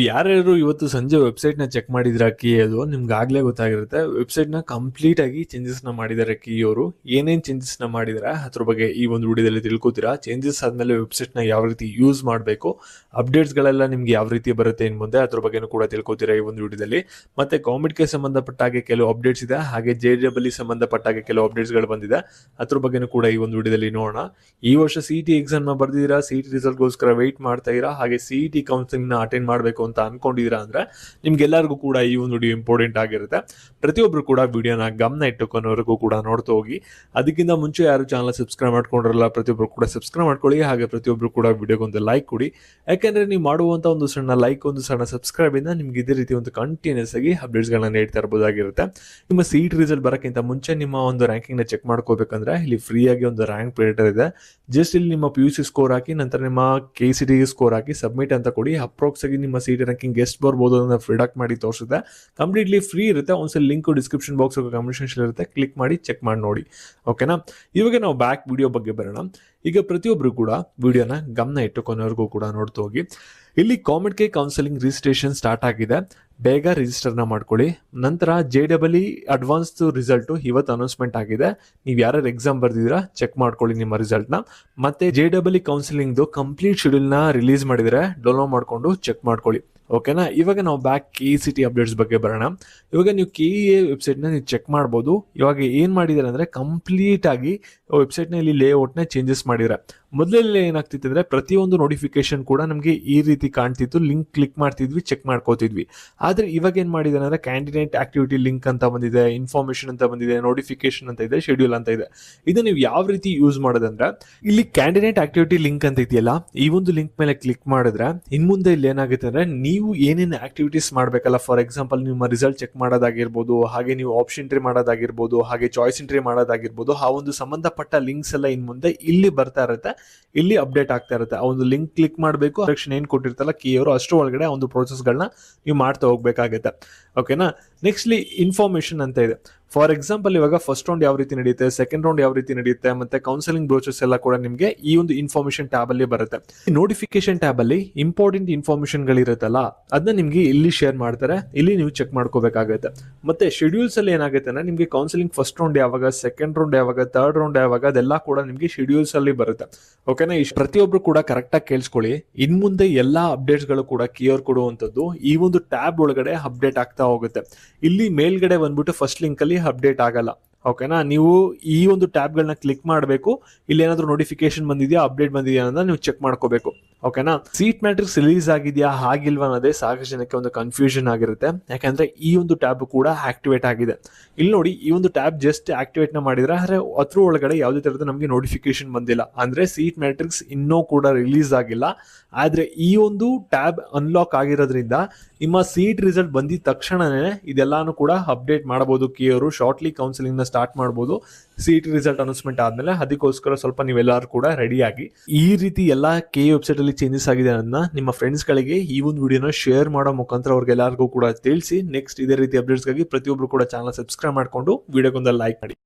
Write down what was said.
ಯಾರ್ಯಾರು ಇವತ್ತು ಸಂಜೆ ವೆಬ್ಸೈಟ್ನ ಚೆಕ್ ಮಾಡಿದ್ರ ಕಿಯದು ನಿಮ್ಗೆ ಆಗ್ಲೇ ಗೊತ್ತಾಗಿರುತ್ತೆ. ವೆಬ್ಸೈಟ್ನ ಕಂಪ್ಲೀಟ್ ಆಗಿ ಚೇಂಜಸ್ನ ಮಾಡಿದ್ದಾರೆ ಕಿಯವರು. ಏನೇನು ಚೇಂಜಸ್ನ ಮಾಡಿದ್ದಾರೆ ಅದ್ರ ಬಗ್ಗೆ ಈ ಒಂದು ವಿಡಿಯೋದಲ್ಲಿ ತಿಳ್ಕೊತೀರಾ. ಚೇಂಜಸ್ ಆದಮೇಲೆ ವೆಬ್ಸೈಟ್ನ ಯಾವ ರೀತಿ ಯೂಸ್ ಮಾಡಬೇಕು, ಅಪ್ಡೇಟ್ಸ್ಗಳೆಲ್ಲ ನಿಮ್ಗೆ ಯಾವ ರೀತಿ ಬರುತ್ತೆ ಇನ್ನು ಮುಂದೆ ಅದ್ರ ಬಗ್ಗೆನೂ ಕೂಡ ತಿಳ್ಕೊತೀರಾ ಈ ಒಂದು ವಿಡಿಯೋದಲ್ಲಿ. ಮತ್ತೆ ಕಾಮೆಂಟ್ಗೆ ಸಂಬಂಧಪಟ್ಟ ಹಾಗೆ ಕೆಲವು ಅಪ್ಡೇಟ್ಸ್ ಇದೆ, ಹಾಗೆ JEE ಸಂಬಂಧಪಟ್ಟ ಹಾಗೆ ಕೆಲವು ಅಪ್ಡೇಟ್ಸ್ಗಳು ಬಂದಿದೆ, ಅದ್ರ ಬಗ್ಗೆನೂ ಕೂಡ ಈ ಒಂದು ವಿಡಿಯೋದಲ್ಲಿ ನೋಡೋಣ. ಈ ವರ್ಷ CET ಎಕ್ಸಾಮ್ನ ಬರ್ದಿದ್ದೀರಾ, CET ರಿಸಲ್ಟ್ಗೋಸ್ಕರ ವೆಯ್ಟ್ ಮಾಡ್ತಾ ಇರಾ, ಹಾಗೆ CET ಕೌನ್ಸಿಲಿಂಗ್ನ ಅಟೆಂಡ್ ಮಾಡಬೇಕು ಅಂತ ಅನ್ಕೊಂಡಿದ್ದೀರಾ ಅಂದ್ರೆ ನಿಮ್ಗೆಲ್ಲರಿಗೂ ಕೂಡ ಈ ಒಂದು ವಿಡಿಯೋ ಇಂಪಾರ್ಟೆಂಟ್ ಆಗಿರುತ್ತೆ. ಪ್ರತಿಯೊಬ್ರು ಕೂಡ ವಿಡಿಯೋನ ಗಮನ ಇಟ್ಟುಕೊನವರೆಗೂ ಕೂಡ ನೋಡ್ತಾ ಹೋಗಿ. ಅದಕ್ಕಿಂತ ಮುಂಚೆ ಯಾರು ಚಾನಲ್ ಸಬ್ಸ್ಕ್ರೈಬ್ ಮಾಡ್ಕೊಂಡಿರಲ್ಲ ಪ್ರತಿಯೊಬ್ರು ಕೂಡ ಸಬ್ಸ್ಕ್ರೈಬ್ ಮಾಡ್ಕೊಳ್ಳಿ, ಹಾಗೆ ಪ್ರತಿಯೊಬ್ರು ಕೂಡ ವಿಡಿಯೋಗೊಂದು ಲೈಕ್ ಕೊಡಿ. ಯಾಕಂದ್ರೆ ನೀವು ಮಾಡುವಂತ ಒಂದು ಸಣ್ಣ ಲೈಕ್, ಒಂದು ಸಣ್ಣ ಸಬ್ಸ್ಕ್ರೈಬ್ ಇಂದ ನಿಮ್ಗೆ ಇದೇ ರೀತಿ ಒಂದು ಕಂಟಿನ್ಯೂಸ್ ಆಗಿ ಅಪ್ಡೇಟ್ಸ್ಗಳನ್ನ ನೀಡ್ತಾ ಇರಬಹುದಾಗಿರುತ್ತೆ. ನಿಮ್ಮ CET ರಿಸಲ್ಟ್ ಬರೋಕ್ಕಿಂತ ಮುಂಚೆ ನಿಮ್ಮ ಒಂದು ರ್ಯಾಂಕಿಂಗ್ನ ಚೆಕ್ ಮಾಡ್ಕೋಬೇಕಂದ್ರೆ ಇಲ್ಲಿ ಫ್ರೀ ಆಗಿ ಒಂದು ರ್ಯಾಂಕ್ ಪ್ರಿಡಿಕ್ಟರ್ ಇದೆ. ಜಸ್ಟ್ ಇಲ್ಲಿ ನಿಮ್ಮ PUC ಸ್ಕೋರ್ ಹಾಕಿ, ನಂತರ ನಿಮ್ಮ KCT ಸ್ಕೋರ್ ಹಾಕಿ ಸಬ್ಮಿಟ್ ಅಂತ ಕೊಡಿ. ಅಪ್ರಾಕ್ಸ್ ಆಗಿ ನಿಮ್ಮ CET ರ್ಯಾಂಕಿಂಗ್ ಎಷ್ಟು ಬರ್ಬೋದು ಅದನ್ನ ಪ್ರಿಡಕ್ಟ್ ಮಾಡಿ ತೋರಿಸುತ್ತೆ. ಕಂಪ್ಲೀಟ್ಲಿ ಫ್ರೀ ಇರುತ್ತೆ. ಒಂದ್ಸಲ link description box comment section ಇರುತ್ತೆ, ಕ್ಲಿಕ್ ಮಾಡಿ ಚೆಕ್ ಮಾಡಿ ನೋಡಿ. ಓಕೆನಾ. ಇವಾಗ ನಾವು ಬ್ಯಾಕ್ ವಿಡಿಯೋ ಬಗ್ಗೆ ಬರೋಣ. ಈಗ ಪ್ರತಿಯೊಬ್ರು ಕೂಡ ವಿಡಿಯೋನ ಗಮನ ಇಟ್ಟು ಕೊನೆವರೆಗೂ ಕೂಡ ನೋಡ್ತಾ ಹೋಗಿ. ಇಲ್ಲಿ ಕಾಮೆಂಟ್ಗೆ ಕೌನ್ಸಿಲಿಂಗ್ ರಿಜಿಸ್ಟ್ರೇಷನ್ ಸ್ಟಾರ್ಟ್ ಆಗಿದೆ, ಬೇಗ ರಿಜಿಸ್ಟರ್ನ ಮಾಡ್ಕೊಳ್ಳಿ. ನಂತರ JEE ಅಡ್ವಾನ್ಸ್ ರಿಸಲ್ಟ್ ಇವತ್ತು ಅನೌನ್ಸ್ಮೆಂಟ್ ಆಗಿದೆ. ನೀವು ಯಾರ್ಯಾರು ಎಕ್ಸಾಮ್ ಬರ್ದಿದ್ದೀರಾ ಚೆಕ್ ಮಾಡ್ಕೊಳ್ಳಿ ನಿಮ್ಮ ರಿಸಲ್ಟ್ನ. ಮತ್ತೆ JEE ಕೌನ್ಸಿಲಿಂಗ್ದು ಕಂಪ್ಲೀಟ್ ಶೆಡ್ಯೂಲ್ನ ರಿಲೀಸ್ ಮಾಡಿದರೆ ಡೌನ್ಲೋಡ್ ಮಾಡಿಕೊಂಡು ಚೆಕ್ ಮಾಡ್ಕೊಳ್ಳಿ. ಓಕೆನಾ. ಇವಾಗ ನಾವು ಬ್ಯಾಕ್ KCT ಅಪ್ಡೇಟ್ಸ್ ಬಗ್ಗೆ ಬರೋಣ. ಇವಾಗ ನೀವು KEA ವೆಬ್ಸೈಟ್ನ ನೀವು ಚೆಕ್ ಮಾಡ್ಬೋದು. ಇವಾಗ ಏನು ಮಾಡಿದ್ದಾರೆ ಅಂದರೆ ಕಂಪ್ಲೀಟ್ ಆಗಿ ವೆಬ್ಸೈಟ್ನ ಇಲ್ಲಿ ಲೇಔಟ್ನ ಚೇಂಜಸ್ ಮಾಡಿದ್ದಾರೆ. ಮೊದಲೆಲ್ಲ ಏನಾಗ್ತಿತ್ತು ಅಂದರೆ ಪ್ರತಿಯೊಂದು ನೋಟಿಫಿಕೇಶನ್ ಕೂಡ ನಮಗೆ ಈ ರೀತಿ ಕಾಣ್ತಿತ್ತು, ಲಿಂಕ್ ಕ್ಲಿಕ್ ಮಾಡ್ತಿದ್ವಿ, ಚೆಕ್ ಮಾಡ್ಕೋತಿದ್ವಿ. ಆದರೆ ಇವಾಗ ಏನು ಮಾಡಿದ್ದಾರೆ ಅಂದರೆ ಕ್ಯಾಂಡಿಡೇಟ್ ಆಕ್ಟಿವಿಟಿ ಲಿಂಕ್ ಅಂತ ಬಂದಿದೆ, ಇನ್ಫಾರ್ಮೇಷನ್ ಅಂತ ಬಂದಿದೆ, ನೋಟಿಫಿಕೇಶನ್ ಅಂತ ಇದೆ, ಶೆಡ್ಯೂಲ್ ಅಂತ ಇದೆ. ಇದು ನೀವು ಯಾವ ರೀತಿ ಯೂಸ್ ಮಾಡೋದಂದ್ರೆ ಇಲ್ಲಿ ಕ್ಯಾಂಡಿಡೇಟ್ ಆಕ್ಟಿವಿಟಿ ಲಿಂಕ್ ಅಂತ ಇದೆಯಲ್ಲ, ಈ ಒಂದು ಲಿಂಕ್ ಮೇಲೆ ಕ್ಲಿಕ್ ಮಾಡಿದ್ರೆ ಇನ್ನು ಮುಂದೆ ಇಲ್ಲಿ ಏನಾಗುತ್ತೆ ಅಂದರೆ ನೀವು ಏನೇನು ಆಕ್ಟಿವಿಟೀಸ್ ಮಾಡಬೇಕಲ್ಲ, ಫಾರ್ ಎಕ್ಸಾಂಪಲ್ ನಿಮ್ಮ ರಿಸಲ್ಟ್ ಚೆಕ್ ಮಾಡೋದಾಗಿರ್ಬೋದು, ಹಾಗೆ ನೀವು ಆಪ್ಷನ್ ಎಂಟ್ರಿ ಮಾಡೋದಾಗಿರ್ಬೋದು, ಹಾಗೆ ಚಾಯ್ಸ್ ಎಂಟ್ರಿ ಮಾಡೋದಾಗಿರ್ಬೋದು, ಆ ಒಂದು ಸಂಬಂಧಪಟ್ಟ ಲಿಂಕ್ಸ್ ಎಲ್ಲ ಇನ್ನು ಮುಂದೆ ಇಲ್ಲಿ ಬರ್ತಾ ಇರುತ್ತೆ, ಇಲ್ಲಿ ಅಪ್ಡೇಟ್ ಆಗ್ತಾ ಇರುತ್ತೆ. ಆ ಒಂದು ಲಿಂಕ್ ಕ್ಲಿಕ್ ಮಾಡಬೇಕು, ಸೆಕ್ಷನ್ ಏನು ಕೊಟ್ಟಿರ್ತಲ್ಲ ಕಿಯವರು ಅಷ್ಟರ ಒಳಗಡೆ ಆ ಒಂದು ಪ್ರೋಸೆಸ್ಗಳನ್ನ ನೀವು ಮಾಡ್ತಾ ಹೋಗ್ಬೇಕಾಗುತ್ತೆ. ಓಕೆನಾ. ನೆಕ್ಸ್ಟ್ಲಿ ಇನ್ಫಾರ್ಮೇಷನ್ ಅಂತ ಇದೆ. ಫಾರ್ ಎಕ್ಸಾಂಪಲ್ ಇವಾಗ ಫಸ್ಟ್ ರೌಂಡ್ ಯಾವ ರೀತಿ ನಡೆಯುತ್ತೆ, ಸೆಕೆಂಡ್ ರೌಂಡ್ ಯಾವ ರೀತಿ ನಡೆಯುತ್ತೆ, ಮತ್ತೆ ಕೌನ್ಸಿಲಿಂಗ್ ಬ್ರೋಚರ್ಸ್ ಎಲ್ಲ ಕೂಡ ನಿಮಗೆ ಈ ಒಂದು ಇನ್ಫಾರ್ಮೇಷನ್ ಟ್ಯಾಬ್ ಅಲ್ಲಿ ಬರುತ್ತೆ. ನೋಟಿಫಿಕೇಶನ್ ಟ್ಯಾಬ್ ಅಲ್ಲಿ ಇಂಪಾರ್ಟೆಂಟ್ ಇನ್ಫಾರ್ಮೇಷನ್ ಗಳಿರುತ್ತಲ್ಲ ಅದನ್ನ ನಿಮ್ಗೆ ಇಲ್ಲಿ ಶೇರ್ ಮಾಡ್ತಾರೆ, ಇಲ್ಲಿ ನೀವು ಚೆಕ್ ಮಾಡ್ಕೋಬೇಕಾಗುತ್ತೆ. ಮತ್ತೆ ಶೆಡ್ಯೂಲ್ಸ್ ಅಲ್ಲಿ ಏನಾಗುತ್ತೆ ಅಂದ್ರೆ ನಿಮ್ಗೆ ಕೌನ್ಸಿಲಿಂಗ್ ಫಸ್ಟ್ ರೌಂಡ್ ಯಾವಾಗ, ಸೆಕೆಂಡ್ ರೌಂಡ್ ಯಾವಾಗ, ಥರ್ಡ್ ರೌಂಡ್ ಯಾವಾಗ, ಅದೆಲ್ಲ ಕೂಡ ನಿಮ್ಗೆ ಶೆಡ್ಯೂಲ್ಸ್ ಅಲ್ಲಿ ಬರುತ್ತೆ. ಓಕೆನಾ. ಪ್ರತಿಯೊಬ್ರು ಕೂಡ ಕರೆಕ್ಟ್ ಆಗಿ ಕೇಳಿಸ್ಕೊಳ್ಳಿ. ಇನ್ ಮುಂದೆ ಎಲ್ಲಾ ಅಪ್ಡೇಟ್ಸ್ ಗಳು ಕೂಡ ಕಿಯರ್ ಕೊಡುವಂತದ್ದು ಈ ಒಂದು ಟ್ಯಾಬ್ ಒಳಗಡೆ ಅಪ್ಡೇಟ್ ಆಗ್ತಾ ಹೋಗುತ್ತೆ. ಇಲ್ಲಿ ಮೇಲ್ಗಡೆ ಬಂದ್ಬಿಟ್ಟು ಫಸ್ಟ್ ಲಿಂಕ್ ಅಲ್ಲಿ ಅಪ್ಡೇಟ್ ಆಗಲ್ಲ. ಓಕೆನಾ. ನೀವು ಈ ಒಂದು ಟ್ಯಾಬ್ಗಳನ್ನ ಕ್ಲಿಕ್ ಮಾಡಬೇಕು. ಇಲ್ಲಿ ಏನಾದರೂ ನೋಟಿಫಿಕೇಶನ್ ಬಂದಿದೆಯಾ, ಅಪ್ಡೇಟ್ ಬಂದಿದೆಯಾ ಅನ್ನೋದನ್ನ ನೀವು ಚೆಕ್ ಮಾಡ್ಕೋಬೇಕು. ಓಕೆನಾ. ಸೀಟ್ ಮ್ಯಾಟ್ರಿಕ್ಸ್ ರಿಲೀಸ್ ಆಗಿದೆಯಾ ಆಗಿಲ್ವಾ ಅನ್ನೋದೇ ಸಾಕಷ್ಟು ಜನಕ್ಕೆ ಒಂದು ಕನ್ಫ್ಯೂಷನ್ ಆಗಿರುತ್ತೆ. ಯಾಕಂದ್ರೆ ಈ ಒಂದು ಟ್ಯಾಬ್ ಕೂಡ ಆಕ್ಟಿವೇಟ್ ಆಗಿದೆ. ಇಲ್ಲಿ ನೋಡಿ, ಈ ಒಂದು ಟ್ಯಾಬ್ ಜಸ್ಟ್ ಆಕ್ಟಿವೇಟ್ ನ ಮಾಡಿದ್ರೆ, ಆದ್ರೆ ಅದ್ರ ಒಳಗಡೆ ಯಾವುದೇ ತರಹದ ನಮಗೆ ನೋಟಿಫಿಕೇಶನ್ ಬಂದಿಲ್ಲ. ಅಂದ್ರೆ ಸೀಟ್ ಮ್ಯಾಟ್ರಿಕ್ಸ್ ಇನ್ನೂ ಕೂಡ ರಿಲೀಸ್ ಆಗಿಲ್ಲ. ಆದ್ರೆ ಈ ಒಂದು ಟ್ಯಾಬ್ ಅನ್ಲಾಕ್ ಆಗಿರೋದ್ರಿಂದ ನಿಮ್ಮ ಸೀಟ್ ರಿಸಲ್ಟ್ ಬಂದಿದ ತಕ್ಷಣನೇ ಇದೆಲ್ಲಾನು ಕೂಡ ಅಪ್ಡೇಟ್ ಮಾಡಬಹುದು. ಕಿಯವರು ಶಾರ್ಟ್ಲಿ ಕೌನ್ಸಿಲಿಂಗ್ ನ ಸ್ಟಾರ್ಟ್ ಮಾಡಬಹುದು CET ರಿಸಲ್ಟ್ ಅನೌನ್ಸ್ಮೆಂಟ್ ಆದ್ಮೇಲೆ. ಅದಕ್ಕೋಸ್ಕರ ಸ್ವಲ್ಪ ನೀವೆಲ್ಲರೂ ಕೂಡ ರೆಡಿ ಆಗಿ. ಈ ರೀತಿ ಎಲ್ಲಾ KE ವೆಬ್ಸೈಟ್ ಅಲ್ಲಿ ಚೇಂಜಸ್ ಆಗಿದೆ ಅನ್ನೋದನ್ನ ನಿಮ್ಮ ಫ್ರೆಂಡ್ಸ್ ಗಳಿಗೆ ಈ ಒಂದು ವಿಡಿಯೋನ ಶೇರ್ ಮಾಡೋ ಮುಖಾಂತರ ಅವ್ರಿಗೆಲ್ಲರಿಗೂ ಕೂಡ ತಿಳಿಸಿ. ನೆಕ್ಸ್ಟ್ ಇದೇ ರೀತಿ ಅಪ್ಡೇಟ್ಸ್ಗಾಗಿ ಪ್ರತಿಯೊಬ್ರು ಕೂಡ ಚಾನಲ್ ಸಬ್ಸ್ಕ್ರೈಬ್ ಮಾಡ್ಕೊಂಡು ವಿಡಿಯೋಗೊಂದು ಲೈಕ್ ಮಾಡಿ.